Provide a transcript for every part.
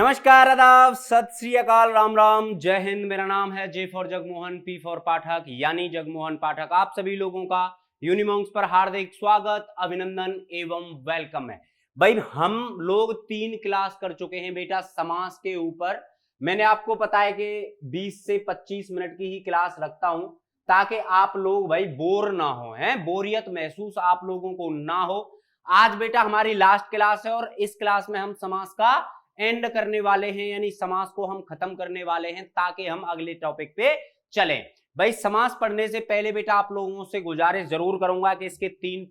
नमस्कार, आदाब, सत श्री अकाल, राम राम, जय हिंद। मेरा नाम है J for Jagmohan, P for Pathak यानी जगमोहन पाठक। आप सभी लोगों का यूनिमॉन्क्स पर हार्दिक स्वागत, अभिनंदन एवं वेलकम है। भाई हम लोग 3 क्लास कर चुके हैं बेटा समास के ऊपर। मैंने आपको बताया कि 20 से 25 मिनट की ही क्लास रखता हूं ताकि आप लोग भाई बोर ना हो, हैं बोरियत महसूस आप लोगों को ना हो। आज बेटा हमारी लास्ट क्लास है और इस क्लास में हम समास का एंड करने वाले हैं, यानी समास को हम खत्म करने वाले हैं ताकि हम अगले टॉपिक पे चलें। भाई समास पढ़ने से पहले बेटा आप लोगों से गुजारिश जरूर करूंगा कि इसके 3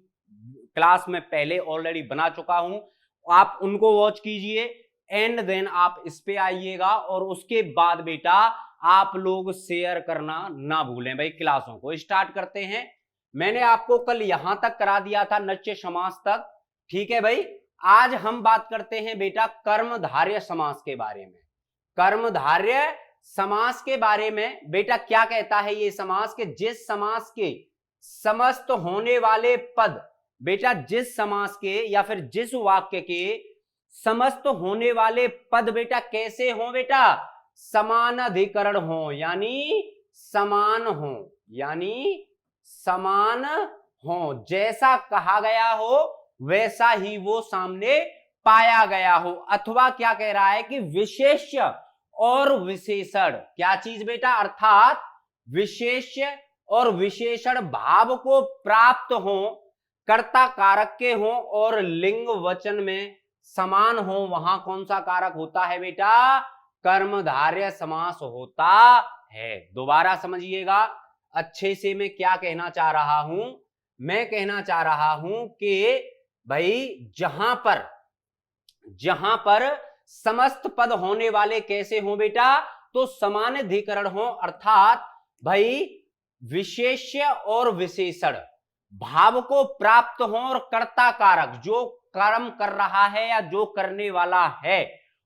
क्लास में पहले ऑलरेडी बना चुका हूं, आप उनको वॉच कीजिए एंड देन आप इस पे आइएगा और उसके बाद बेटा आप लोग शेयर करना ना भूलें। भाई क्लासों को स्टार्ट करते हैं। मैंने आपको कल यहां तक करा दिया था नच्य समास तक, ठीक है भाई। आज हम बात करते हैं बेटा कर्मधारय समास के बारे में। कर्मधारय समास के बारे में बेटा क्या कहता है ये समास के जिस समास के समस्त होने वाले पद, बेटा जिस समास के या फिर जिस वाक्य के समस्त होने वाले पद बेटा कैसे हो, बेटा समान अधिकरण हो, यानी समान हो, यानी समान हो, जैसा कहा गया हो वैसा ही वो सामने पाया गया हो। अथवा क्या कह रहा है कि विशेष्य और विशेषण, क्या चीज बेटा, अर्थात विशेष्य और विशेषण भाव को प्राप्त हो, कर्ता कारक के हो और लिंग वचन में समान हो, वहां कौन सा कारक होता है बेटा, कर्मधारय समास होता है। दोबारा समझिएगा अच्छे से मैं क्या कहना चाह रहा हूं। मैं कहना चाह रहा हूं कि भाई जहां पर समस्त पद होने वाले कैसे हो बेटा, तो समान अधिकरण हो, अर्थात भाई विशेष्य और विशेषण भाव को प्राप्त हो और कर्ता कारक जो कर्म कर रहा है या जो करने वाला है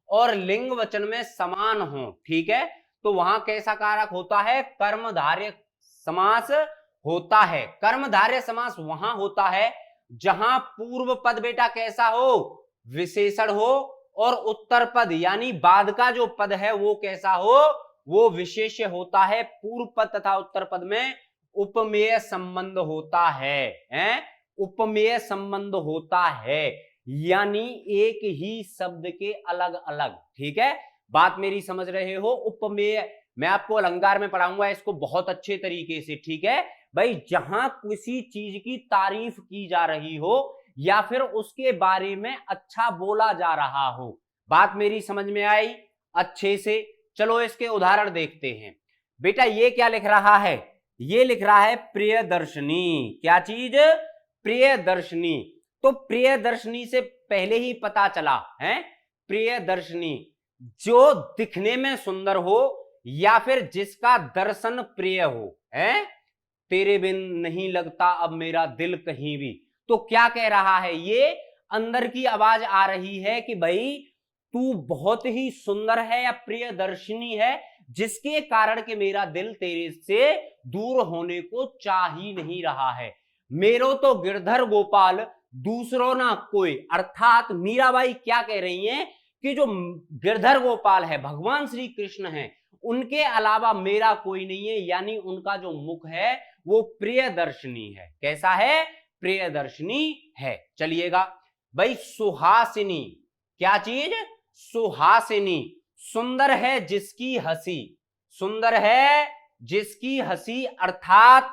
और लिंग वचन में समान हो, ठीक है। तो वहां कैसा कारक होता है, कर्मधारय समास होता है। कर्मधारय समास वहां होता है जहां पूर्व पद बेटा कैसा हो, विशेषण हो, और उत्तर पद यानी बाद का जो पद है वो कैसा हो, वो विशेष्य होता है। पूर्व पद तथा उत्तर पद में उपमेय संबंध होता है, उपमेय संबंध होता है, यानी एक ही शब्द के अलग अलग, ठीक है। बात मेरी समझ रहे हो। उपमेय मैं आपको अलंकार में पढ़ाऊंगा इसको बहुत अच्छे तरीके से, ठीक है भाई। जहां किसी चीज की तारीफ की जा रही हो या फिर उसके बारे में अच्छा बोला जा रहा हो, बात मेरी समझ में आई अच्छे से। चलो इसके उदाहरण देखते हैं। बेटा ये क्या लिख रहा है, ये लिख रहा है प्रियदर्शनी। क्या चीज, प्रियदर्शनी। तो प्रियदर्शनी से पहले ही पता चला है, प्रियदर्शनी जो दिखने में सुंदर हो या फिर जिसका दर्शन प्रिय हो, है। तेरे बिन नहीं लगता अब मेरा दिल कहीं भी। तो क्या कह रहा है, ये अंदर की आवाज आ रही है कि भाई तू बहुत ही सुंदर है या प्रियदर्शनी है, जिसके कारण कि मेरा दिल तेरे से दूर होने को चाह ही नहीं रहा है। मेरो तो गिरधर गोपाल दूसरों ना कोई, अर्थात मीराबाई क्या कह रही हैं कि जो गिरधर गोपाल है, भगवान श्री कृष्ण है, उनके अलावा मेरा कोई नहीं है, यानी उनका जो मुख है वो प्रियदर्शनी है। कैसा है, प्रियदर्शनी है। चलिएगा भाई सुहासिनी, क्या चीज, सुहासिनी। सुंदर है जिसकी हंसी, सुंदर है जिसकी हंसी, अर्थात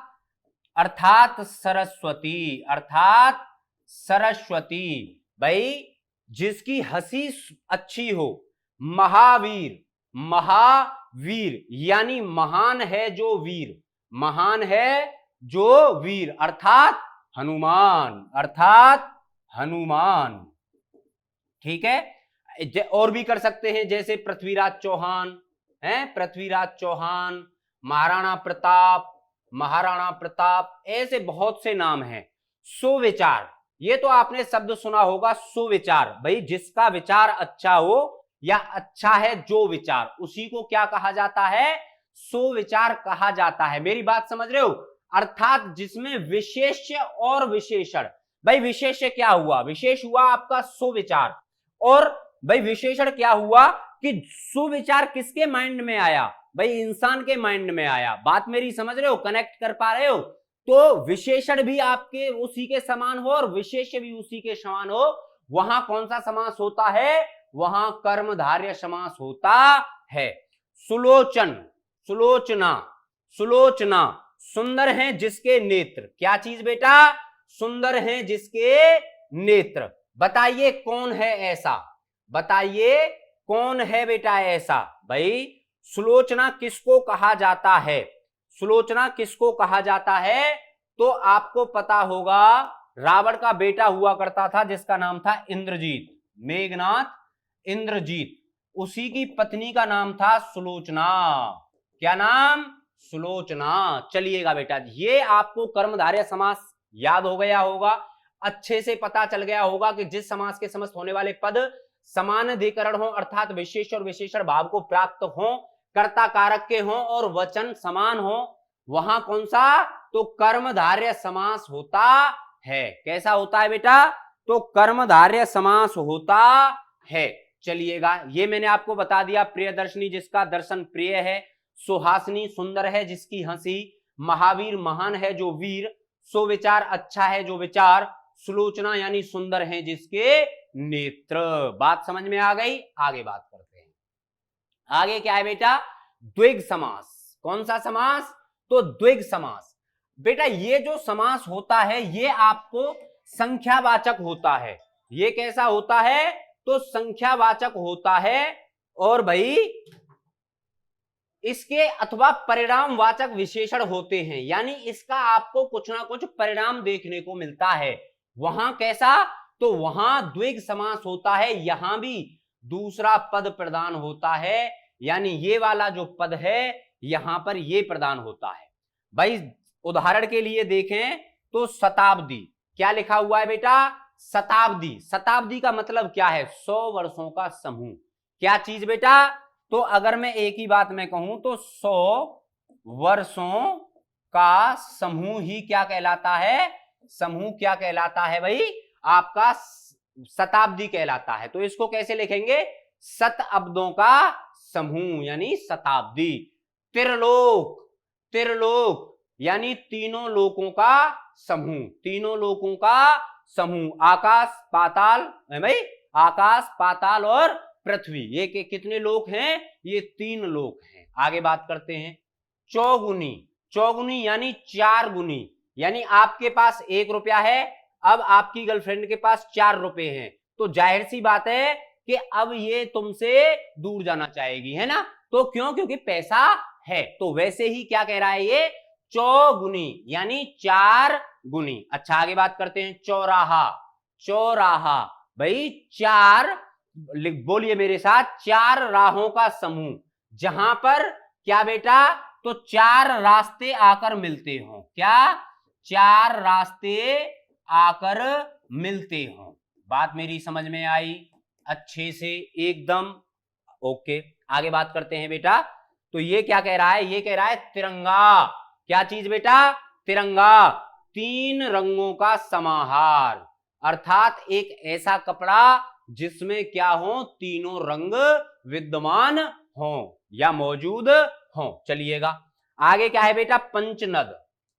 सरस्वती, अर्थात सरस्वती। भाई जिसकी हंसी अच्छी हो। महावीर, महावीर यानी महान है जो वीर, महान है जो वीर, अर्थात हनुमान, अर्थात हनुमान, ठीक है। और भी कर सकते हैं जैसे पृथ्वीराज चौहान है, पृथ्वीराज चौहान, महाराणा प्रताप, महाराणा प्रताप, ऐसे बहुत से नाम हैं। सुविचार, ये तो आपने शब्द सुना होगा सुविचार। भाई जिसका विचार अच्छा हो या अच्छा है जो विचार, उसी को क्या कहा जाता है, सुविचार कहा जाता है। मेरी बात समझ रहे हो, अर्थात जिसमें विशेष्य और विशेषण। भाई विशेष्य क्या हुआ, विशेष हुआ आपका सुविचार, और भाई विशेषण क्या हुआ कि सुविचार किसके माइंड में आया? भाई इंसान के माइंड में आया। बात मेरी समझ रहे हो, कनेक्ट कर पा रहे हो? तो विशेषण भी आपके उसी के समान हो और विशेष्य भी उसी के समान हो, वहां कौन सा समास होता है? वहां कर्मधारय समास होता है। सुलोचन, सुलोचना, सुलोचना, सुंदर हैं जिसके नेत्र। क्या चीज बेटा? सुंदर हैं जिसके नेत्र। बताइए कौन है ऐसा? बताइए कौन है बेटा ऐसा? भाई सुलोचना किसको कहा जाता है? सुलोचना किसको कहा जाता है? तो आपको पता होगा, रावण का बेटा हुआ करता था जिसका नाम था इंद्रजीत, मेघनाथ इंद्रजीत, उसी की पत्नी का नाम था सुलोचना। क्या नाम? सुलोचना। चलिएगा बेटा, ये आपको कर्मधारय समास याद हो गया होगा, अच्छे से पता चल गया होगा कि जिस समास के समस्त होने वाले पद समान अधिकरण हो अर्थात विशेष और विशेषण भाव को प्राप्त हो, कर्ता कारक के हो और वचन समान हो, वहां कौन सा? तो कर्मधारय समास होता है। कैसा होता है बेटा? तो कर्मधारय समास होता है। चलिएगा, ये मैंने आपको बता दिया। प्रियदर्शनी जिसका दर्शन प्रिय है, सुहासिनी सुंदर है जिसकी हंसी, महावीर महान है जो वीर, सुविचार अच्छा है जो विचार, सुलोचना यानी सुंदर है जिसके नेत्र। बात समझ में आ गई? आगे बात करते हैं। आगे क्या है बेटा? द्विग समास। कौन सा समास? तो द्विग समास। बेटा ये जो समास होता है ये आपको संख्यावाचक होता है। ये कैसा होता है? तो संख्यावाचक होता है। और भाई इसके अथवा परिणामवाचक विशेषण होते हैं, यानी इसका आपको कुछ ना कुछ परिणाम देखने को मिलता है। वहां कैसा? तो वहां द्विग समास होता है, यहां भी दूसरा पद प्रदान होता है, यानी ये वाला जो पद है यहां पर ये प्रदान होता है। भाई उदाहरण के लिए देखें तो शताब्दी, क्या लिखा हुआ है बेटा? शताब्दी। शताब्दी का मतलब क्या है? 100 वर्षों का समूह। क्या चीज बेटा? तो अगर मैं एक ही बात में कहूं तो 100 वर्षों का समूह ही क्या कहलाता है? समूह क्या कहलाता है भाई? आपका शताब्दी कहलाता है। तो इसको कैसे लिखेंगे? शताब्दों का समूह यानी शताब्दी। त्रिलोक, त्रिलोक यानी तीनों लोकों का समूह, तीनों लोकों का समूह। आकाश पाताल है भाई, आकाश पाताल और पृथ्वी, ये कितने लोक हैं? ये 3 लोक हैं। आगे बात करते हैं। चौगुनी, चौगुनी यानी 4 गुनी, यानी आपके पास 1 रुपया है, अब आपकी गर्लफ्रेंड के पास 4 रुपए हैं, तो जाहिर सी बात है कि अब ये तुमसे दूर जाना चाहेगी, है ना? तो क्यों? क्योंकि पैसा है। तो वैसे ही क्या कह रहा है ये? चौगुनी यानी 4 गुनी। अच्छा आगे बात करते हैं। चौराहा, चौराहा भाई 4, बोलिए मेरे साथ, 4 राहों का समूह, जहां पर क्या बेटा? तो 4 रास्ते आकर मिलते हो। क्या? 4 रास्ते आकर मिलते हो। बात मेरी समझ में आई अच्छे से एकदम? ओके आगे बात करते हैं बेटा। तो ये क्या कह रहा है? ये कह रहा है तिरंगा। क्या चीज बेटा? तिरंगा 3 रंगों का समाहार, अर्थात एक ऐसा कपड़ा जिसमें क्या हो? तीनों रंग विद्यमान हो या मौजूद हो। चलिएगा आगे क्या है बेटा? पंचनद,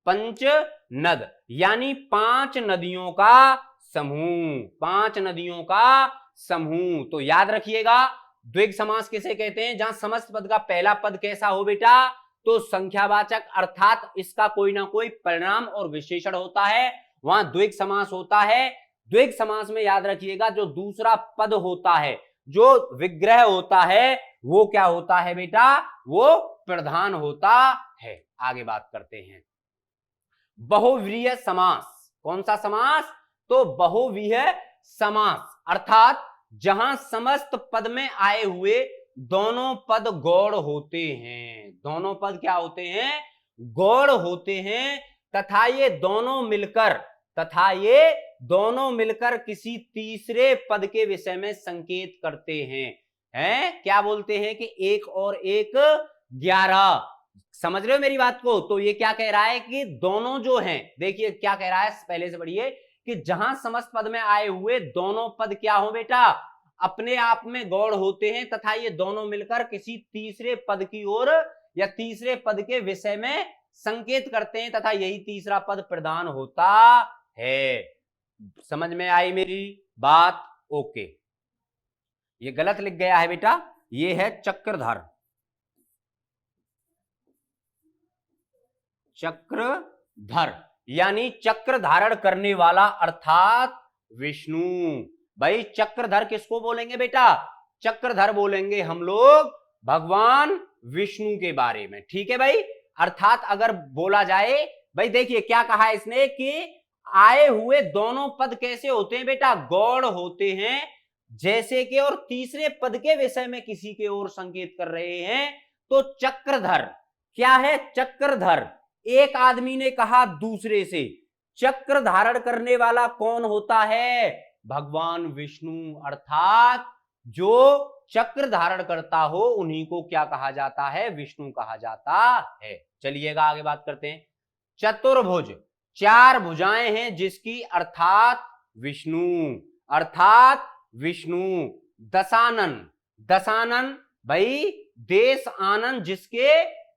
पंचनद यानी 5 नदियों का समूह, 5 नदियों का समूह। तो याद रखिएगा द्विग समास किसे कहते हैं? जहां समस्त पद का पहला पद कैसा हो बेटा? तो संख्यावाचक, अर्थात इसका कोई ना कोई परिणाम और विशेषण होता है, वहां द्विग समास होता है। द्विग समास में याद रखिएगा जो दूसरा पद होता है, जो विग्रह होता है, वो क्या होता है बेटा? वो प्रधान होता है। आगे बात करते हैं। बहुव्रीहि समास। कौन सा समास? तो बहुव्रीहि समास, अर्थात जहां समस्त पद में आए हुए दोनों पद गौड़ होते हैं। दोनों पद क्या होते हैं? गौड़ होते हैं, तथा ये दोनों मिलकर, तथा ये दोनों मिलकर किसी तीसरे पद के विषय में संकेत करते हैं। हैं? क्या बोलते हैं कि 1 और 1 11। समझ रहे हो मेरी बात को? तो ये क्या कह रहा है कि दोनों जो हैं, देखिए क्या कह रहा है, पहले से पढ़िए कि जहां समस्त पद में आए हुए दोनों पद क्या हो बेटा? अपने आप में गौड़ होते हैं तथा ये दोनों मिलकर किसी तीसरे पद की ओर या तीसरे पद के विषय में संकेत करते हैं तथा यही तीसरा पद प्रधान होता है। समझ में आई मेरी बात? ओके, ये गलत लिख गया है बेटा, ये है चक्रधर। चक्रधर यानी चक्र धारण करने वाला अर्थात विष्णु। भाई चक्रधर किसको बोलेंगे बेटा? चक्रधर बोलेंगे हम लोग भगवान विष्णु के बारे में। ठीक है भाई, अर्थात अगर बोला जाए, भाई देखिए क्या कहा है इसने कि आए हुए दोनों पद कैसे होते हैं बेटा? गौड़ होते हैं जैसे कि, और तीसरे पद के विषय में किसी के ओर संकेत कर रहे हैं। तो चक्रधर क्या है? चक्रधर। एक आदमी ने कहा दूसरे से, चक्र धारण करने वाला कौन होता है? भगवान विष्णु। अर्थात जो चक्र धारण करता हो उन्हीं को क्या कहा जाता है? विष्णु कहा जाता है। चलिएगा आगे बात करते हैं। चतुर्भुज, चार भुजाएं हैं जिसकी, अर्थात विष्णु। अर्थात विष्णु। दशानन, दशानन भाई देश आनंद जिसके,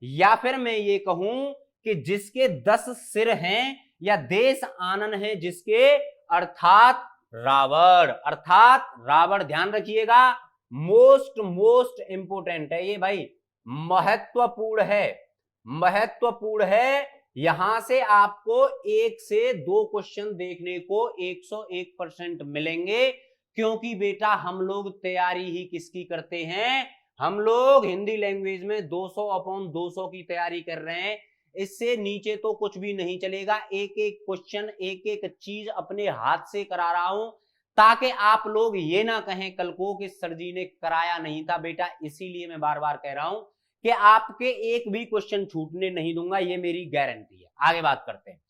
या फिर मैं ये कहूं कि जिसके 10 सिर हैं, या देश आनंद है जिसके, अर्थात रावण। अर्थात रावण। ध्यान रखिएगा, मोस्ट इंपोर्टेंट है ये भाई, महत्वपूर्ण है, महत्वपूर्ण है। यहां से आपको 1 से 2 क्वेश्चन देखने को 101% मिलेंगे, क्योंकि बेटा हम लोग तैयारी ही किसकी करते हैं? हम लोग हिंदी लैंग्वेज में 200/200 की तैयारी कर रहे हैं। इससे नीचे तो कुछ भी नहीं चलेगा। एक एक क्वेश्चन, एक एक चीज अपने हाथ से करा रहा हूं, ताकि आप लोग ये ना कहें कल को कि सर जी ने कराया नहीं था बेटा। इसीलिए मैं बार बार कह रहा हूं कि आपके एक भी क्वेश्चन छूटने नहीं दूंगा, ये मेरी गारंटी है। आगे बात करते हैं।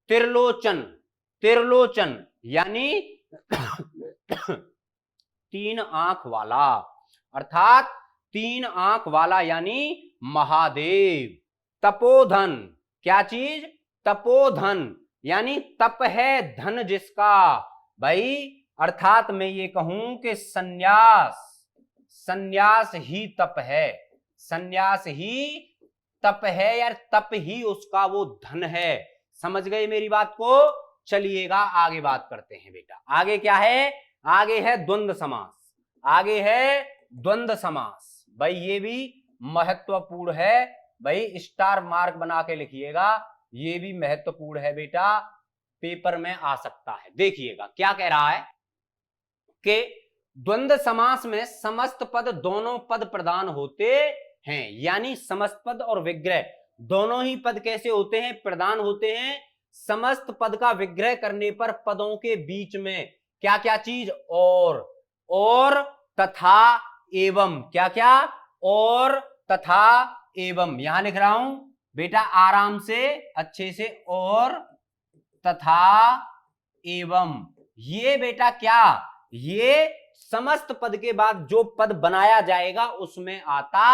त्रिलोचन, त्रिलोचन यानी 3 आंख वाला, अर्थात 3 आंख वाला यानी महादेव। तपोधन, क्या चीज? तपोधन यानी तप है धन जिसका भाई, अर्थात मैं ये कहूं कि संन्यास, संन्यास ही तप है, संन्यास ही तप है यार, तप ही उसका वो धन है। समझ गए मेरी बात को? चलिएगा आगे बात करते हैं बेटा। आगे क्या है? आगे है द्वंद्व समास। आगे है द्वंद्व समास। भाई ये भी महत्वपूर्ण है भाई, स्टार मार्क बना के लिखिएगा, ये भी महत्वपूर्ण है बेटा, पेपर में आ सकता है। देखिएगा क्या कह रहा है कि द्वंद्व समास में समस्त पद दोनों पद प्रधान होते हैं, यानी समस्त पद और विग्रह दोनों ही पद कैसे होते हैं? प्रधान होते हैं। समस्त पद का विग्रह करने पर पदों के बीच में क्या क्या चीज? और तथा एवं। क्या क्या? और तथा एवं। यहां लिख रहा हूं बेटा आराम से, अच्छे से, और तथा एवं। ये बेटा क्या? ये समस्त पद के बाद जो पद बनाया जाएगा उसमें आता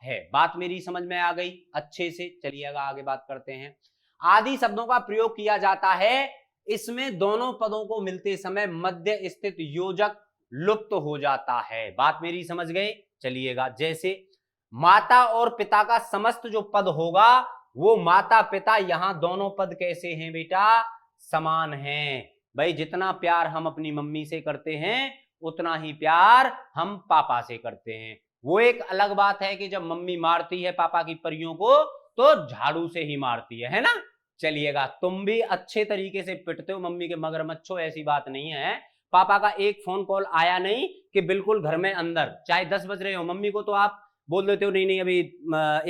है। बात मेरी समझ में आ गई अच्छे से? चलिएगा आगे बात करते हैं। आदि शब्दों का प्रयोग किया जाता है, इसमें दोनों पदों को मिलते समय मध्य स्थित योजक लुप्त हो जाता है। बात मेरी समझ गए? चलिएगा, जैसे माता और पिता का समस्त जो पद होगा वो माता पिता, यहां दोनों पद कैसे हैं बेटा? समान हैं। भाई जितना प्यार हम अपनी मम्मी से करते हैं उतना ही प्यार हम पापा से करते हैं। वो एक अलग बात है कि जब मम्मी मारती है पापा की परियों को तो झाड़ू से ही मारती है ना? चलिएगा, तुम भी अच्छे तरीके से पिटते हो मम्मी के मगरमच्छो, ऐसी बात नहीं है। पापा का एक फोन कॉल आया नहीं कि बिल्कुल घर में अंदर, चाहे 10 बज रहे हो, मम्मी को तो आप बोल देते हो नहीं नहीं अभी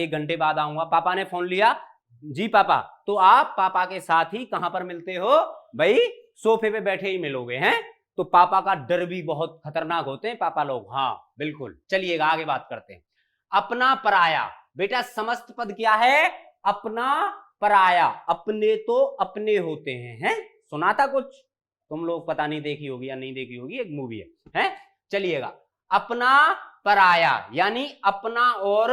1 घंटे बाद आऊंगा। पापा ने फोन लिया, जी पापा, तो आप पापा के साथ ही कहां पर मिलते हो भाई? सोफे पे बैठे ही मिलोगे हैं। तो पापा का डर भी बहुत खतरनाक होते हैं पापा लोग। हाँ बिल्कुल। चलिएगा आगे बात करते हैं। अपना पराया, बेटा समस्त पद क्या है? अपना पराया। अपने तो अपने होते हैं? सुना था कुछ? तुम लोग पता नहीं देखी होगी या नहीं देखी होगी, एक मूवी है। चलिएगा, अपना पराया यानी अपना और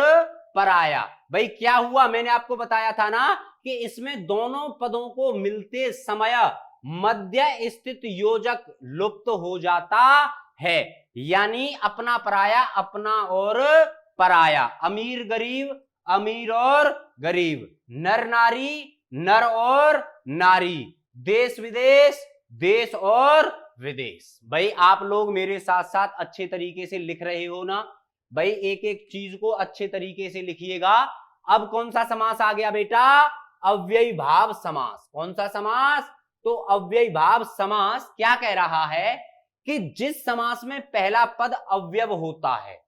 पराया। भाई क्या हुआ? मैंने आपको बताया था ना कि इसमें दोनों पदों को मिलते समय मध्य स्थित योजक लुप्त हो जाता है, यानी अपना पराया, अपना और पराया, अमीर गरीब, अमीर और गरीब, नर नारी, नर और नारी, देश विदेश, देश और विदेश। भाई आप लोग मेरे साथ साथ अच्छे तरीके से लिख रहे हो ना? भाई एक एक चीज को अच्छे तरीके से लिखिएगा। अब कौन सा समास आ गया बेटा? अव्ययी भाव समास। कौन सा समास? तो अव्ययी भाव समास क्या कह रहा है कि जिस समास में पहला पद अव्यव होता है,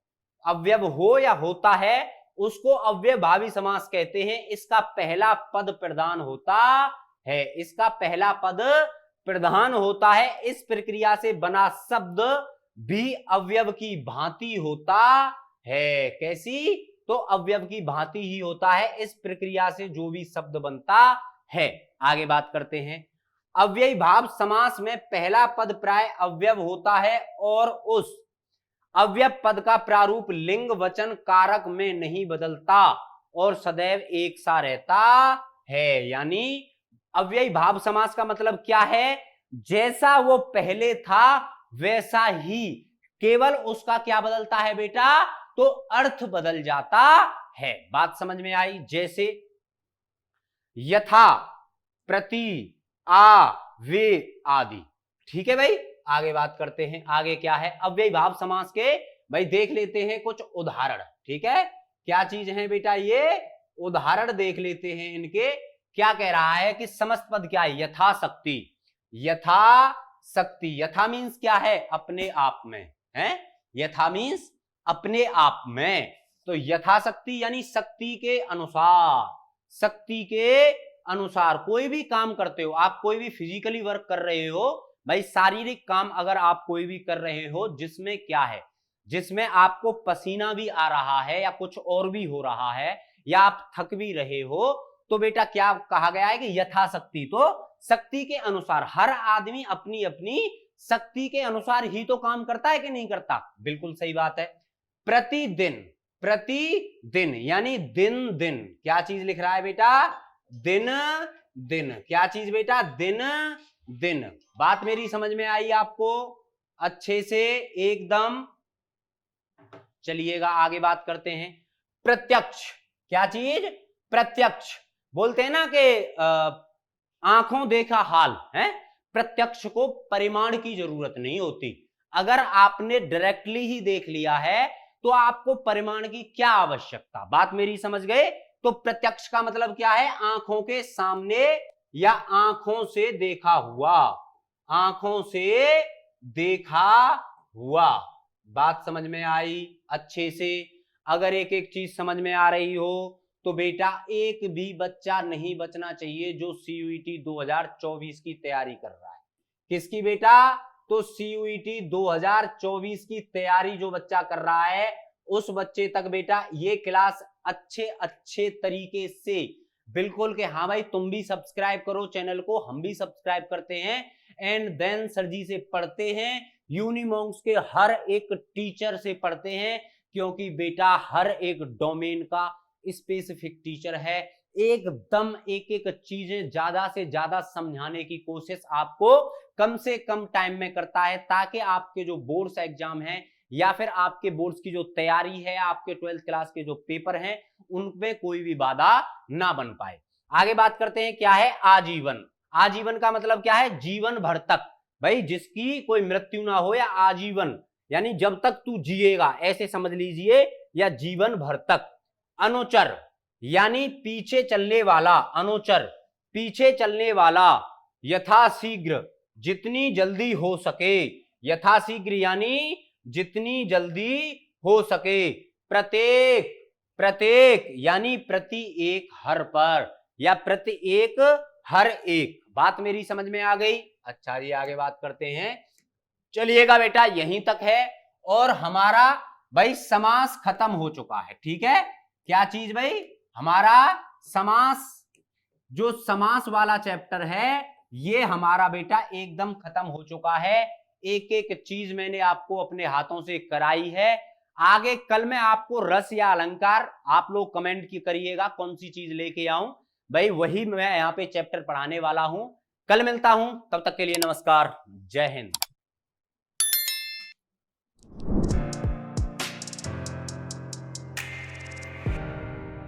अव्यव हो या होता है, उसको अव्यय भावी समास कहते हैं। इसका पहला पद प्रधान होता है, इसका पहला पद प्रधान होता है। इस प्रक्रिया से बना शब्द भी अवयव की भांति होता है। कैसी? तो अवयव की भांति ही होता है। इस प्रक्रिया से जो भी शब्द बनता है। आगे बात करते हैं। अव्ययी भाव समास में पहला पद प्राय अव्यव होता है और उस अव्यव पद का प्रारूप लिंग वचन कारक में नहीं बदलता और सदैव एक सा रहता है। यानी अव्ययी भाव समास का मतलब क्या है? जैसा वो पहले था वैसा ही, केवल उसका क्या बदलता है बेटा? तो अर्थ बदल जाता है। बात समझ में आई? जैसे यथा, प्रति, आ, वे आदि। ठीक है भाई, आगे बात करते हैं। आगे क्या है अव्ययी भाव समास के? भाई देख लेते हैं कुछ उदाहरण। ठीक है, क्या चीज है बेटा? ये उदाहरण देख लेते हैं इनके। क्या कह रहा है कि समस्त पद क्या है? यथाशक्ति। यथाशक्ति, यथा मीन्स क्या है? अपने आप में है। यथा मीन्स अपने आप में। तो यथाशक्ति यानी शक्ति के अनुसार, शक्ति के अनुसार। कोई भी काम करते हो आप, कोई भी फिजिकली वर्क कर रहे हो भाई, शारीरिक काम अगर आप कोई भी कर रहे हो जिसमें क्या है, जिसमें आपको पसीना भी आ रहा है या कुछ और भी हो रहा है या आप थक भी रहे हो, तो बेटा क्या कहा गया है कि यथाशक्ति। तो शक्ति के अनुसार, हर आदमी अपनी अपनी शक्ति के अनुसार ही तो काम करता है कि नहीं करता? बिल्कुल सही बात है। प्रतिदिन, प्रतिदिन यानी दिन दिन। क्या चीज लिख रहा है बेटा? दिन दिन। क्या चीज बेटा? दिन दिन। बात मेरी समझ में आई आपको अच्छे से एकदम? चलिएगा आगे बात करते हैं। प्रत्यक्ष। क्या चीज? प्रत्यक्ष। बोलते हैं ना कि आंखों देखा हाल है। प्रत्यक्ष को परिमाण की जरूरत नहीं होती। अगर आपने डायरेक्टली ही देख लिया है तो आपको परिमाण की क्या आवश्यकता? बात मेरी समझ गए? तो प्रत्यक्ष का मतलब क्या है? आंखों के सामने या आंखों से देखा हुआ, आंखों से देखा हुआ। बात समझ में आई अच्छे से? अगर एक एक चीज समझ में आ रही हो तो बेटा एक भी बच्चा नहीं बचना चाहिए जो सीयूईटी 2024 की तैयारी कर रहा है। किसकी बेटा? तो सीयूईटी 2024 की तैयारी जो बच्चा कर रहा है, उस बच्चे तक बेटा ये क्लास अच्छे अच्छे तरीके से बिल्कुल के हाँ भाई तुम भी सब्सक्राइब करो चैनल को, हम भी सब्सक्राइब करते हैं एंड देन सर जी से पढ़ते हैं, यूनिमॉन्क्स के हर एक टीचर से पढ़ते हैं, क्योंकि बेटा हर एक डोमेन का स्पेसिफिक टीचर है। एकदम एक एक चीजें ज्यादा से ज्यादा समझाने की कोशिश आपको कम से कम टाइम में करता है, ताकि आपके जो बोर्ड्स एग्जाम हैं या फिर आपके बोर्ड्स की जो तैयारी है, आपके 12th क्लास के जो पेपर हैं, उनमें कोई भी बाधा ना बन पाए। आगे बात करते हैं। क्या है? आजीवन। आजीवन का मतलब क्या है? जीवन भर तक। भाई जिसकी कोई मृत्यु ना हो, या आजीवन यानी जब तक तू जिएगा ऐसे समझ लीजिए, या जीवन भर तक। अनुचर यानी पीछे चलने वाला, अनुचर पीछे चलने वाला। यथाशीघ्र जितनी जल्दी हो सके, यथाशीघ्र यानी जितनी जल्दी हो सके। प्रत्येक, प्रत्येक यानी प्रति एक हर पर, या प्रति एक हर एक। बात मेरी समझ में आ गई? अच्छा जी आगे बात करते हैं। चलिएगा बेटा यहीं तक है और हमारा भाई समास खत्म हो चुका है। ठीक है, क्या चीज भाई? हमारा समास, जो समास वाला चैप्टर है ये हमारा बेटा एकदम खत्म हो चुका है। एक एक चीज मैंने आपको अपने हाथों से कराई है। आगे कल मैं आपको रस या अलंकार, आप लोग कमेंट की करिएगा कौन सी चीज लेके आऊं, भाई वही मैं यहाँ पे चैप्टर पढ़ाने वाला हूं। कल मिलता हूं, तब तक के लिए नमस्कार, जय हिंद।